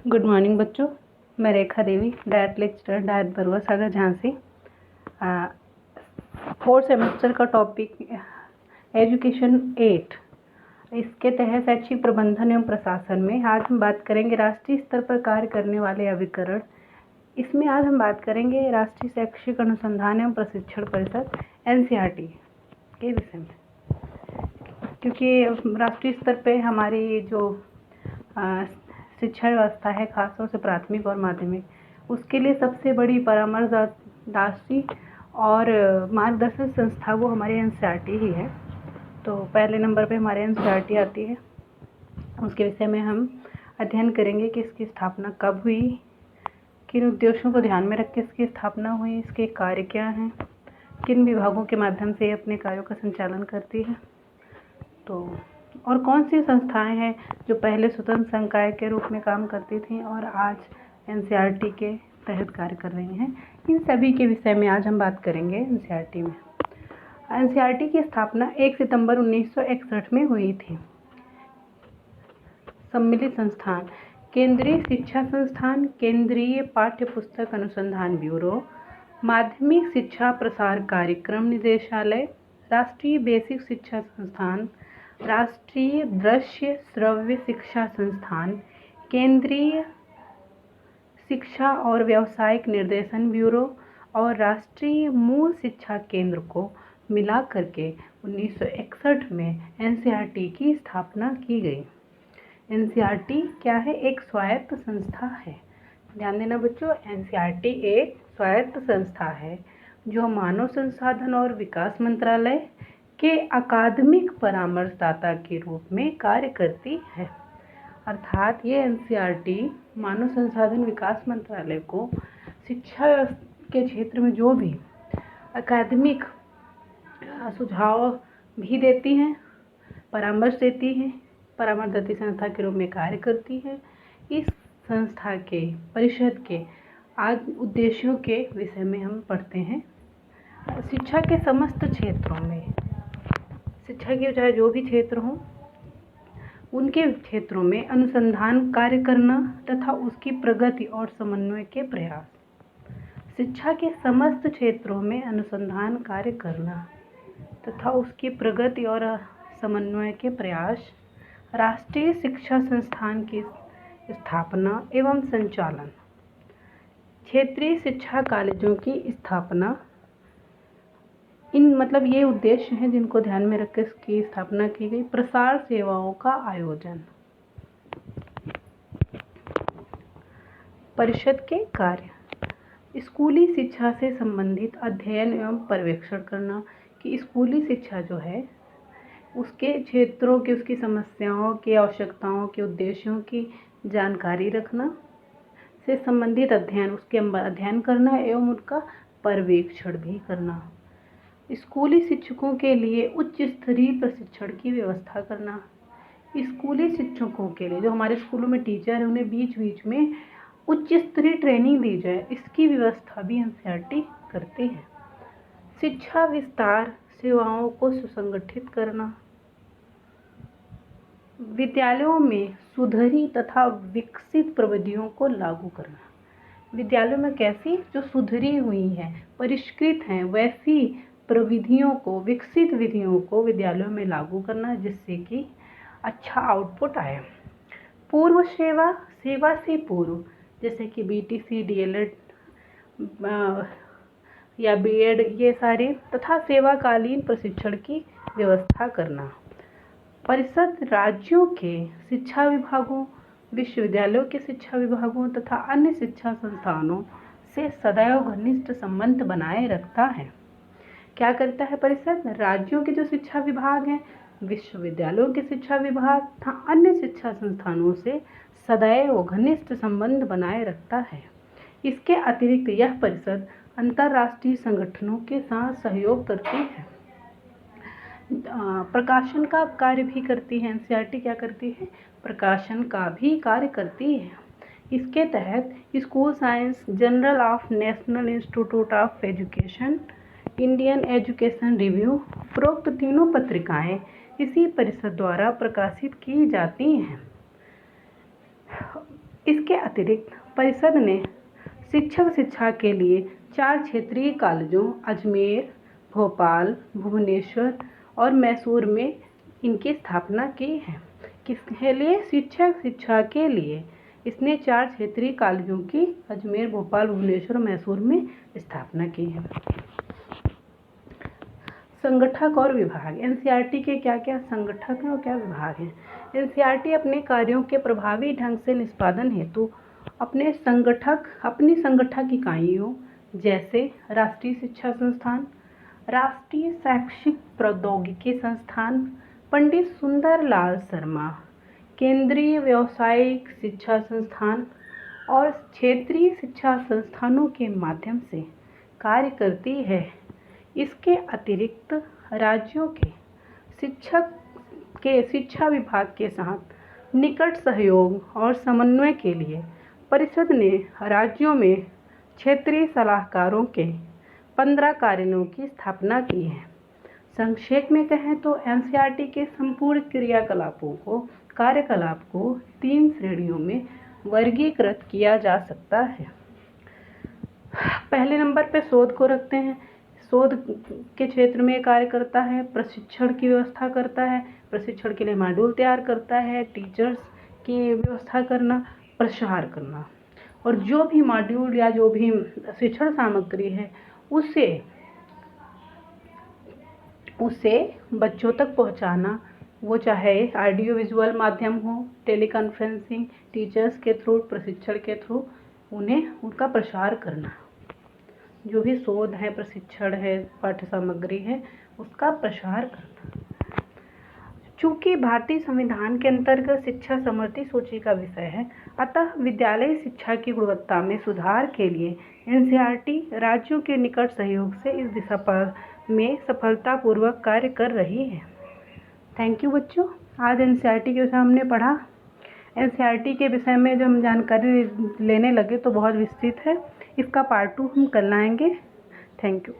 Good morning बच्चों। मैं Rekha Devi, diet lecturer, diet Barua सागर Jhansi. Fourth semester का टॉपिक एजुकेशन 8। इसके तहत शैक्षिक प्रबंधन एवं प्रशासन में आज हम बात करेंगे राष्ट्रीय स्तर पर कार्य करने वाले अभिकरण। इसमें आज हम बात करेंगे राष्ट्रीय शैक्षिक अनुसंधान एवं प्रशिक्षण परिषद NCERT के विषय में, क्योंकि राष्ट्रीय स्तर पे हमारी जो शिक्षा व्यवस्था है, खासतौर से प्राथमिक और माध्यमिक, उसके लिए सबसे बड़ी परामर्शदात्री और मार्गदर्शक संस्था वो हमारे NCERT ही है। तो पहले नंबर पे हमारे NCERT आती है। उसके विषय में हम अध्ययन करेंगे कि इसकी स्थापना कब हुई, किन उद्देश्यों को ध्यान में रख के इसकी स्थापना हुई, इसके कार्य क्या हैं, किन विभागों के माध्यम से अपने कार्यों का संचालन करती है, तो और कौन सी संस्थाएं हैं जो पहले स्वतंत्र संकाय के रूप में काम करती थी और आज NCERT के तहत कार्य कर रही हैं। इन सभी के विषय में आज हम बात करेंगे NCERT में। NCERT की स्थापना 1 सितंबर 1961 में हुई थी। सम्मिलित संस्थान: केंद्रीय शिक्षा संस्थान, केंद्रीय पाठ्य पुस्तक अनुसंधान ब्यूरो, माध्यमिक शिक्षा प्रसार कार्यक्रम निदेशालय, राष्ट्रीय बेसिक शिक्षा संस्थान, राष्ट्रीय दृश्य श्रव्य शिक्षा संस्थान, केंद्रीय शिक्षा और व्यावसायिक निर्देशन ब्यूरो और राष्ट्रीय मूल शिक्षा केंद्र को मिला करके 1961 में NCERT की स्थापना की गई। NCERT क्या है? एक स्वायत्त संस्था है। ध्यान देना बच्चों, NCERT एक स्वायत्त संस्था है जो मानव संसाधन और विकास मंत्रालय के अकादमिक परामर्शदाता के रूप में कार्य करती है। अर्थात ये NCERT मानव संसाधन विकास मंत्रालय को शिक्षा के क्षेत्र में जो भी अकादमिक सुझाव भी देती हैं, परामर्श देती है, परामर्शदात्री संस्था के रूप में कार्य करती है। इस संस्था के परिषद के आज उद्देश्यों के विषय में हम पढ़ते हैं। शिक्षा के समस्त क्षेत्रों में, शिक्षा के चाहे जो भी क्षेत्र हों, उनके क्षेत्रों में अनुसंधान कार्य करना तथा उसकी प्रगति और समन्वय के प्रयास। शिक्षा के समस्त क्षेत्रों में अनुसंधान कार्य करना तथा उसकी प्रगति और समन्वय के प्रयास। राष्ट्रीय शिक्षा संस्थान की स्थापना एवं संचालन, क्षेत्रीय शिक्षा कॉलेजों की स्थापना। इन ये उद्देश्य हैं जिनको ध्यान में रखकर इसकी स्थापना की गई। प्रसार सेवाओं का आयोजन। परिषद के कार्य: स्कूली शिक्षा से संबंधित अध्ययन एवं पर्यवेक्षण करना कि स्कूली शिक्षा जो है उसके क्षेत्रों की, उसकी समस्याओं की, आवश्यकताओं के, उद्देश्यों की जानकारी रखना से संबंधित अध्ययन, उसके अध्ययन करना एवं उनका पर्यवेक्षण भी करना। स्कूली शिक्षकों के लिए उच्च स्तरीय प्रशिक्षण की व्यवस्था करना। स्कूली शिक्षकों के लिए, जो हमारे स्कूलों में टीचर हैं, उन्हें बीच बीच में उच्च स्तरीय ट्रेनिंग दी जाए, इसकी व्यवस्था भी NCERT करती है। शिक्षा विस्तार सेवाओं को सुसंगठित करना। विद्यालयों में सुधरी तथा विकसित प्रविधियों को लागू करना। विद्यालयों में कैसी, जो सुधरी हुई हैं, परिष्कृत हैं, वैसी प्रविधियों को, विकसित विधियों को विद्यालयों में लागू करना जिससे कि अच्छा आउटपुट आए। पूर्व सेवा, सेवा से पूर्व, जैसे कि BTC, DLED या B.Ed, ये सारे, तथा सेवाकालीन प्रशिक्षण की व्यवस्था करना। परिषद राज्यों के शिक्षा विभागों, विश्वविद्यालयों के शिक्षा विभागों तथा अन्य शिक्षा संस्थानों से सदैव घनिष्ठ संबंध बनाए रखता है। क्या करता है परिषद? राज्यों के जो शिक्षा विभाग हैं, विश्वविद्यालयों के शिक्षा विभाग तथा अन्य शिक्षा संस्थानों से सदैव घनिष्ठ संबंध बनाए रखता है। इसके अतिरिक्त यह परिषद अंतर्राष्ट्रीय संगठनों के साथ सहयोग करती है। प्रकाशन का कार्य भी करती है। NCERT क्या करती है? प्रकाशन का भी कार्य करती है। इसके तहत school science, journal of national institute of education, Indian education review, उपरोक्त तीनों पत्रिकाएं इसी परिषद द्वारा प्रकाशित की जाती हैं। इसके अतिरिक्त परिषद ने शिक्षक शिक्षा के लिए 4 क्षेत्रीय कॉलेजों अजमेर, भोपाल, भुवनेश्वर और मैसूर में इनकी स्थापना की है। किसके लिए? शिक्षक शिक्षा के लिए इसने 4 क्षेत्रीय कॉलेजों की अजमेर, भोपाल, भुवनेश्वर और मैसूर में स्थापना की है। संगठक और विभाग। एनसीईआरटी के क्या क्या संगठक हैं और क्या विभाग हैं? एनसीईआरटी अपने कार्यों के प्रभावी ढंग से निष्पादन हेतु अपनी संगठक इकाइयों जैसे राष्ट्रीय शिक्षा संस्थान, राष्ट्रीय शैक्षिक प्रौद्योगिकी संस्थान, पंडित सुंदरलाल शर्मा, केंद्रीय व्यावसायिक शिक्षा संस्थान और क्षेत्रीय शिक्षा संस्थानों के माध्यम से कार्य करती है। इसके अतिरिक्त राज्यों के शिक्षा विभाग के साथ निकट सहयोग और समन्वय के लिए परिषद ने राज्यों में क्षेत्रीय सलाहकारों के 15 कार्यालयों की स्थापना की है। संक्षेप में कहें तो एनसीईआरटी के संपूर्ण कार्यकलाप को 3 श्रेणियों में वर्गीकृत किया जा सकता है। पहले नंबर पे शोध को रखते हैं। शोध के क्षेत्र में कार्य करता है, प्रशिक्षण की व्यवस्था करता है, प्रशिक्षण के लिए मॉड्यूल तैयार करता है, टीचर्स की व्यवस्था करना, प्रसार करना और जो भी मॉड्यूल या जो भी शिक्षण सामग्री है उसे बच्चों तक पहुंचाना, वो चाहे ऑडियो विजुअल माध्यम हो, टेलीकॉन्फ्रेंसिंग, टीचर्स के थ्रू, प्रशिक्षण के थ्रू उनका प्रसार करना। जो भी शोध है, प्रशिक्षण है, पाठ्य सामग्री है, उसका प्रसार करना। चूँकि भारतीय संविधान के अंतर्गत शिक्षा समृद्धि सूची का विषय है, अतः विद्यालयी शिक्षा की गुणवत्ता में सुधार के लिए एनसीईआरटी राज्यों के निकट सहयोग से इस दिशा में सफलतापूर्वक कार्य कर रही है। थैंक यू बच्चों। आज एनसीईआरटी के विषय हमने पढ़ा। एनसीईआरटी के विषय में जो हम जानकारी लेने लगे तो बहुत विस्तृत है। इसका पार्ट 2 हम कल लाएंगे। Thank you.